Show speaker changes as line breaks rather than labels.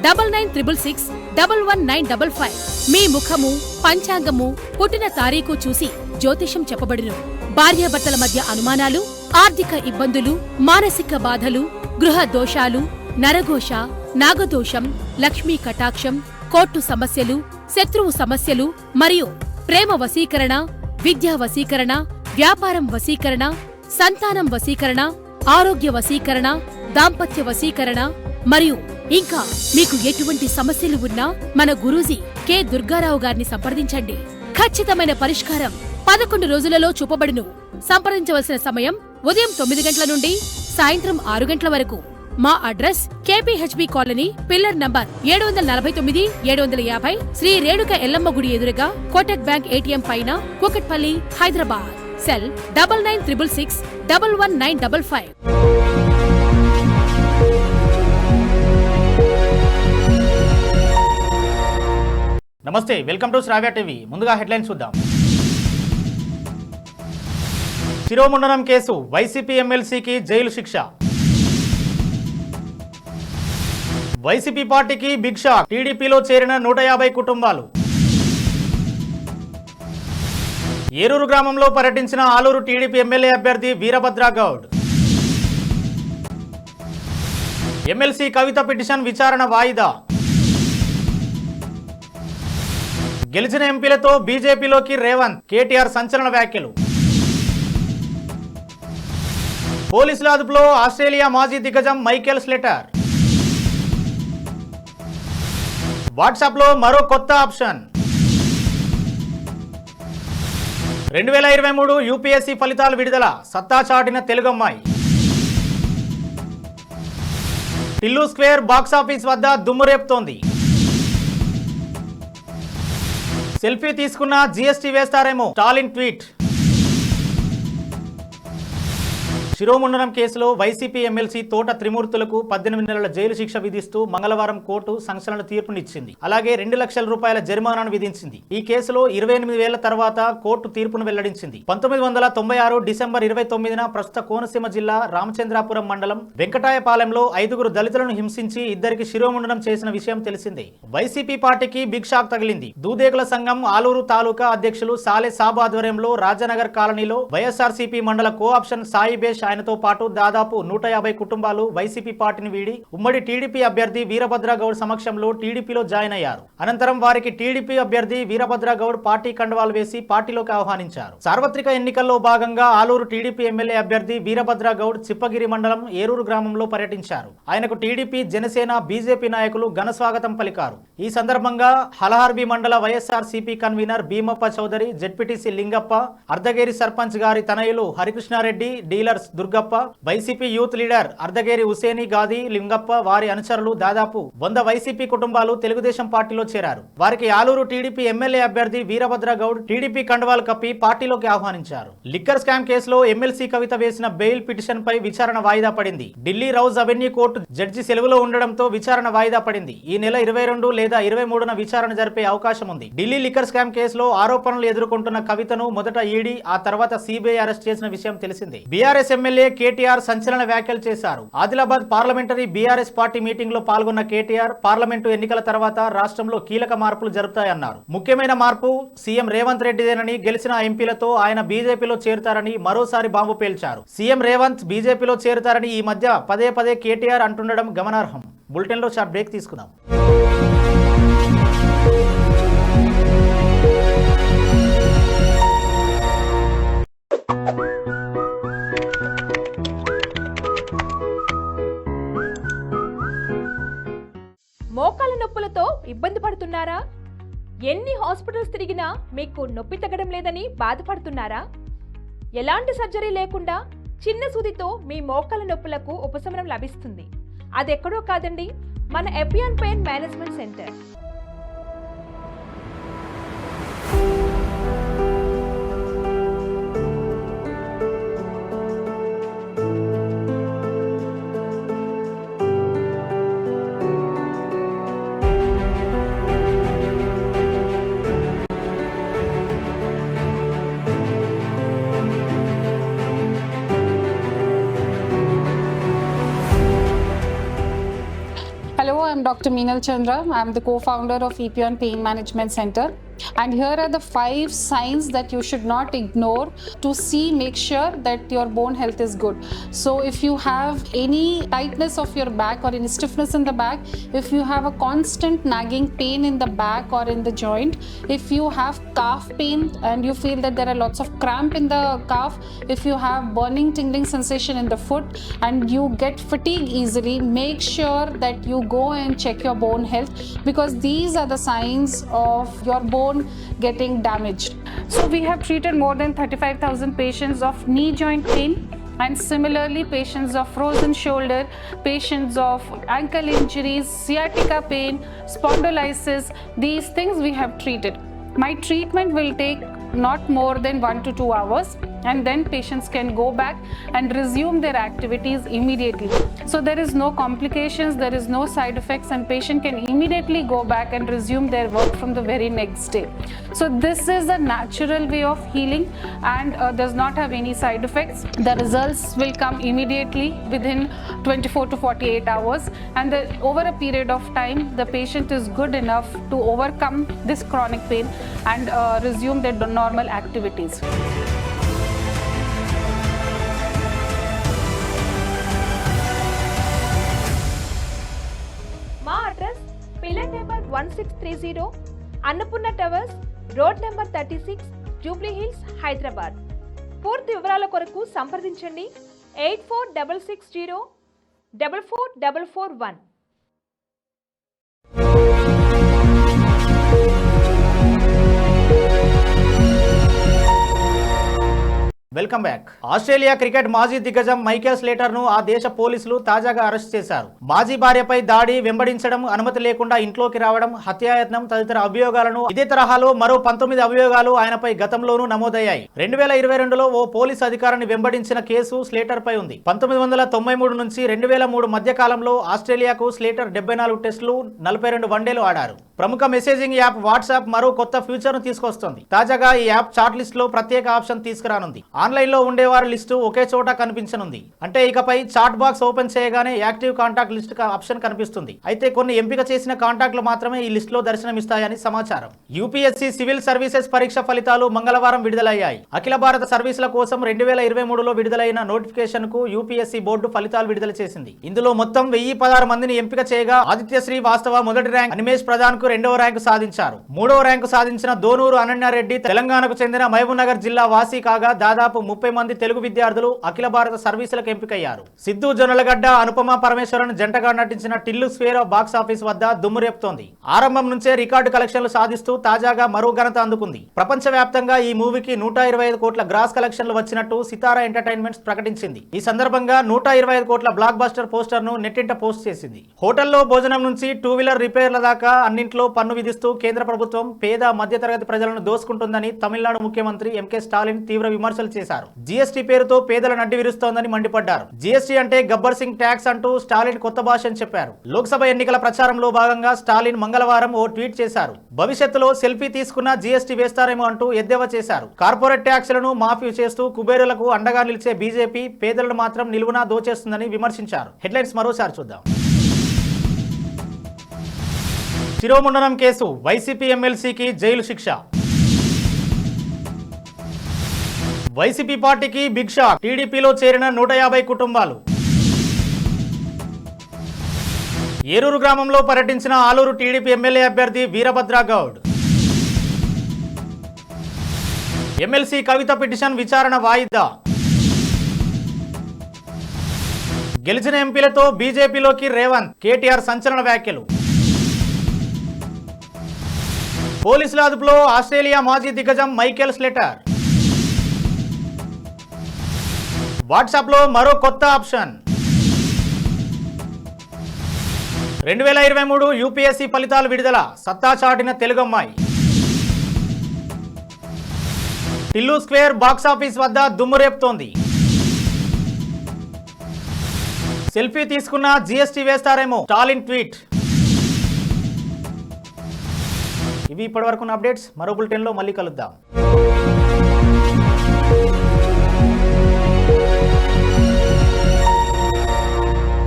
9966611955. మీ ముఖము, పంచాంగము, పుట్టిన తారీఖు చూసి జ్యోతిషం చెప్పబడును. భార్యాభర్తల మధ్య అనుమానాలు, ఆర్థిక ఇబ్బందులు, మానసిక బాధలు, గృహ దోషాలు, నరఘోష, నాగదోషం, లక్ష్మీ కటాక్షం, కోర్టు సమస్యలు, శత్రువు సమస్యలు మరియు ప్రేమ వశీకరణ, విద్యా వశీకరణ, వ్యాపారం వశీకరణ, సంతానం వశీకరణ, ఆరోగ్య వశీకరణ, దాంపత్య వశీకరణ మరియు ఇంకా మీకు ఎటువంటి సమస్యలు ఉన్నా మన గురూజీ కె. దుర్గారావు గారిని సంప్రదించండి. ఖచ్చితమైన పరిష్కారం 11 రోజులలో చూపబడును. సంప్రదించవలసిన సమయం ఉదయం 9 గంటల నుండి సాయంత్రం 6 గంటల వరకు. మా address KPHB colony, pillar number 749, 750, Shri Renuka Yellamma గుడి ఎదురుగా, కోటక్ బ్యాంక్ ATM పైన, కూకట్పల్లి, హైదరాబాద్. సెల్ 9966611955.
నమస్తే, వెల్కమ్ టు శ్రావ్య టీవీ. ముందుగా హెడ్లైన్స్ చూద్దాం. శిరోముండనం కేసు, వైసీపీ ఎమ్మెల్సీకి జైలు శిక్ష. వైసీపీ పార్టీకి బిగ్ షాక్, టీడీపీలో చేరిన 150 కుటుంబాలు. ఏరూరు గ్రామంలో పర్యటించిన ఆలూరు టీడీపీ ఎమ్మెల్యే అభ్యర్థి వీరభద్రగౌడ్. ఎమ్మెల్సీ కవిత పిటిషన్ విచారణ వాయిదా. గెలిచిన ఎంపీలతో బీజేపీలోకి రేవంత్, కేటీఆర్ సంచలన వ్యాఖ్యలు. పోలీసుల అదుపులో ఆస్ట్రేలియా మాజీ దిగ్గజం మైకేల్ స్లెటర్. వాట్సాప్లో మరో కొత్త ఆప్షన్. 2023 యూపీఎస్సీ ఫలితాలు విడుదల, సత్తా చాటిన తెలుగమ్మాయి. టిల్లు స్క్వేర్ బాక్సాఫీస్ వద్ద దుమ్మురేపుతోంది. సెల్ఫీ తీసుకున్న జీఎస్టీ వేస్తారేమో, స్టాలిన్ ట్వీట్. శిరోముండనం కేసులో వైసీపీ ఎమ్మెల్సీ తోట త్రిమూర్తులకు 18 నెలల జైలు శిక్ష విధిస్తూ మంగళవారం కోర్టు సంచలన తీర్పునిచ్చింది. అలాగే 2 లక్షల రూపాయల జరిమానాను విధించింది. ఈ కేసులో 28 తర్వాత కోర్టు తీర్పును వెల్లడించింది. 1996 డిసెంబర్ 29న ప్రస్తుత కోనసీమ జిల్లా రామచంద్రాపురం మండలం వెంకటాయపాలెంలో 5 దళితులను హింసించి 2కి శిరోముండనం చేసిన విషయం తెలిసిందే. వైసీపీ పార్టీకి బిగ్ షాక్ తగిలింది. దూదేగుల సంఘం ఆలూరు తాలూకా అధ్యక్షులు సాలే సాబు ఆధ్వర్యంలో రాజానగర్ కాలనీలో వైఎస్ఆర్సీపీ మండల కోఆప్షన్ సాయిబేష్, ఆయనతో పాటు దాదాపు 150 కుటుంబాలు వైసీపీ పార్టీని వీడి ఉమ్మడి టీడీపీ అభ్యర్థి వీరభద్రగౌడ్ సమక్షంలో టీడీపీలో జాయిన్ అయ్యారు. అనంతరం వారికి టీడీపీ అభ్యర్థి వీరభద్రగౌడ్ పార్టీ కండువాలు వేసి పార్టీలోకి ఆహ్వానించారు. సార్వత్రిక ఎన్నికల్లో భాగంగా ఆలూరు టీడీపీ ఎమ్మెల్యే అభ్యర్థి వీరభద్రగౌడ్ చిప్పగిరి మండలం ఏరూరు గ్రామంలో పర్యటించారు. ఆయనకు టీడీపీ, జనసేన, బీజేపీ నాయకులు ఘన స్వాగతం పలికారు. ఈ సందర్భంగా హలహార్బీ మండల YSRCP convener Bheemappa Chowdary, ZPTC Lingappa, Ardhageri sarpanch గారి తనయులు Harikrishna Reddy, dealers Durgappa, YCP youth leader Ardhageri Huseni Gadi Lingappa, వారి అనుచరులు దాదాపు 100 వైసీపీ కుటుంబాలు తెలుగుదేశం పార్టీలో చేరారు. వారికి ఆలూరు టీడీపీ ఎమ్మెల్యే అభ్యర్థి వీరభద్రగౌడ్ టీడీపీ కండువాలు కప్పి పార్టీలోకి ఆహ్వానించారు. లిక్కర్ స్కామ్ కేసులో ఎమ్మెల్సీ కవిత వేసిన బెయిల్ పిటిషన్ పై విచారణ వాయిదా పడింది. Delhi Rouse Avenue court judge సెలవులో ఉండడంతో విచారణ వాయిదా పడింది. ఈ నెల 22 లేదా 23న విచారణ జరిపే అవకాశం ఉంది. ఢిల్లీ లిక్కర్ స్కామ్ కేసులో ఆరోపణలు ఎదుర్కొంటున్న కవితను మొదట ఈడీ, ఆ తర్వాత సిబిఐ అరెస్ట్ చేసిన విషయం తెలిసిందే. బీఆర్ఎస్ ఎమ్మెల్యే కేటీఆర్ సంచలన వ్యాఖ్యలు చేశారు. Adilabad parliamentary BRS party meeting లో పాల్గొన్న కేటీఆర్ పార్లమెంటు ఎన్నికల తర్వాత రాష్ట్రంలో కీలక మార్పులు జరుగుతాయన్నారు. ముఖ్యమైన మార్పు సీఎం రేవంత్ రెడ్డిదేనని, గెలిచిన ఎంపీలతో ఆయన బీజేపీలో చేరుతారని మరోసారి బాంబు పేల్చారు. సీఎం రేవంత్ బీజేపీలో చేరుతారని ఈ మధ్య పదే కేటీఆర్ అంటుండడం గమనార్హం. బులెటిన్ లో షార్ట్ బ్రేక్ తీసుకుందాం.
మోకాళ్ళ నొప్పులతో ఇబ్బంది పడుతున్నారా? ఎన్ని హాస్పిటల్స్ తిరిగినా మీకు నొప్పి తగ్గడం లేదని బాధపడుతున్నారా? ఎలాంటి సర్జరీ లేకుండా చిన్న సూదితో మీ మోకాళ్ళ నొప్పులకు ఉపశమనం లభిస్తుంది. అదెక్కడో కాదండి, మన Epione pain management centre.
Dr. Meenal Chandra. I am the co-founder of EPON Pain Management Center. And here are the 5 signs that you should not ignore to make sure that your bone health is good. So if you have any tightness of your back or any stiffness in the back, if you have a constant nagging pain in the back or in the joint, if you have calf pain and you feel that there are lots of cramp in the calf, if you have burning tingling sensation in the foot and you get fatigue easily, make sure that you go and check your bone health, because these are the signs of your bone getting damaged. So we have treated more than 35,000 patients of knee joint pain, and similarly patients of frozen shoulder, patients of ankle injuries, sciatica pain, spondylosis. These things we have treated. My treatment will take not more than 1 to 2 hours, and then patients can go back and resume their activities immediately. So there is no complications, there is no side effects, and patient can immediately go back and resume their work from the very next day. So this is a natural way of healing and does not have any side effects. The results will come immediately within 24 to 48 hours, and over a period of time the patient is good enough to overcome this chronic pain and resume their normal activities.
మా address pillar number 1630 Annapurna towers, road number 36, Jubilee hills, Hyderabad. పూర్తి వివరాల కొరకు సంప్రదించండి 8460 44441.
Welcome back. Australia cricket మాజీ దిగ్గజం Michael Slater ను ఆ దేశ పోలీసులు తాజాగా అరెస్ట్ చేశారు. మాజీ భార్యపై దాడి, వెంబడించడం, అనుమతి లేకుండా ఇంట్లోకి రావడం, హత్యాయత్నం తదితర అభియోగాలను, ఇదే తరహాలో మరో 19 అభియోగాలు ఆయనపై గతంలోనూ నమోదయ్యాయి. 2022లో ఓ పోలీసు అధికారిని వెంబడించిన కేసు స్లేటర్ పై ఉంది. 1993 నుంచి 2003 మధ్య కాలంలో ఆస్ట్రేలియాకు స్లేటర్ 74 టెస్టులు, 42 వన్డేలు ఆడారు. ప్రముఖ మెసేజింగ్ యాప్ వాట్సాప్ మరో కొత్త ఫ్యూచర్ ను తీసుకొస్తుంది. తాజాగా ఈ యాప్ చాట్ లిస్ట్ లో ప్రత్యేక ఆప్షన్ తీసుకురానుంది. ఆన్లైన్ లో ఉండేవారి లిస్టు ఒకే చోట కనిపించనుంది. అంటే ఇకపై చాట్ బాక్స్ ఓపెన్ చేయగానే యాక్టివ్ కాంటాక్ట్ లిస్ట్ ఆప్షన్ కనిపిస్తుంది. అయితే కొన్ని ఎంపిక చేసిన కాంటాక్ట్లు మాత్రమే ఈ లిస్ట్ లో దర్శనమిస్తాయని సమాచారం. యూపీఎస్సీ సివిల్ సర్వీసెస్ పరీక్ష ఫలితాలు మంగళవారం విడుదలయ్యాయి. అఖిల భారత సర్వీసుల కోసం 2023లో విడుదలైన నోటిఫికేషన్ కు యూపీఎస్సీ బోర్డు ఫలితాలు విడుదల చేసింది. ఇందులో మొత్తం 1016 మందిని ఎంపిక చేయగా ఆదిత్యశ్రీ వాస్తవ మొదటి ర్యాంక్, అనిమేష్ ప్రధాన్ కు 2వ ర్యాంకు సాధించారు. 3వ ర్యాంకు సాధించిన దోనూరు అనన్యారెడ్డి తెలంగాణకు చెందిన మహబూబ్నగర్ జిల్లా వాసి కాగా దాదాపు 30 మంది తెలుగు విద్యార్థులు అఖిల భారత సర్వీసులకు ఎంపికయ్యారు. సిద్ధు జొన్నలగడ్డ, అనుపమ పరమేశ్వరన్ జంటగా నటించిన టిల్లు స్క్వేర్ బాక్స్ ఆఫీస్ వద్ద దుమ్మురేపుతోంది. ఆరంభం నుంచే రికార్డు కలెక్షన్లు సాధిస్తూ తాజాగా మరో ఘనత అందుకుంది. ప్రపంచవ్యాప్తంగా ఈ మూవీకి 125 కోట్ల గ్రాస్ కలెక్షన్లు వచ్చినట్టు సితారా ఎంటర్టైన్మెంట్స్ ప్రకటించింది. ఈ సందర్భంగా 125 కోట్ల బ్లాక్ బస్టర్ పోస్టర్ ను నెట్టింట పోస్ట్ చేసింది. హోటల్లో భోజనం నుంచి 2 వీలర్ రిపేర్ల దాకా అన్నింట్లో పన్ను విధిస్తూ కేంద్ర ప్రభుత్వం పేద మధ్యతరగతి ప్రజలను దోసుకుంటుందని తమిళనాడు ముఖ్యమంత్రి ఎంకే స్టాలిన్ తీవ్ర విమర్శలు చేశారు. జీఎస్టీ పేరుతో పేదలను అడ్డి విరుస్తోందని మండిపడ్డారు. జీఎస్టీ అంటే గబ్బర్ సింగ్ ట్యాక్స్ అంటూ స్టాలిన్ కొత్త భాష అని చెప్పారు. లోక్సభ ఎన్నికల ప్రచారంలో భాగంగా స్టాలిన్ మంగళవారం ఓ ట్వీట్ చేశారు. భవిష్యత్తులో సెల్ఫీ తీసుకున్న జీఎస్టీ వేస్తారేమో అంటూ ఎద్దేవా చేశారు. కార్పొరేట్ ట్యాక్స్లను మాఫీ చేస్తూ కుబేరులకు అండగా నిలిచే బీజేపీ పేదలను మాత్రం నిలువునా దోచేస్తుందని విమర్శించారు. హెడ్లైన్స్ మరోసారి చూద్దాం. శిరోముండనం కేసు, వైసీపీ ఎమ్మెల్సీకి జైలు శిక్ష. వైసీపీ పార్టీకి బిగ్ షాక్, టీడీపీలో చేరిన 150 కుటుంబాలు. ఏరూరు గ్రామంలో పర్యటించిన ఆలూరు టీడీపీ ఎమ్మెల్యే అభ్యర్థి వీరభద్ర గౌడ్. ఎమ్మెల్సీ కవిత పిటిషన్ విచారణ వాయిదా. గెలిచిన ఎంపీలతో బీజేపీలోకి రేవంత్, కేటీఆర్ సంచలన వ్యాఖ్యలు. పోలీసుల అదుపులో ఆస్ట్రేలియా మాజీ దిగ్గజం మైకేల్ స్లేటర్. వాట్సాప్ లో మరో కొత్త ఆప్షన్. 2023 యూపీఎస్సీ ఫలితాలు విడుదల, సత్తా చాటిన తెలుగమ్మాయి. టిల్లు స్క్వేర్ బాక్సాఫీస్ వద్ద దుమ్ము రేపుతోంది. సెల్ఫీ తీసుకున్న జీఎస్టీ వేస్తారేమో స్టాలిన్ ట్వీట్. ఇవి ఇప్పటివరకు అప్డేట్స్. మరో బులెటిన్లో మళ్ళీ కలుద్దాం.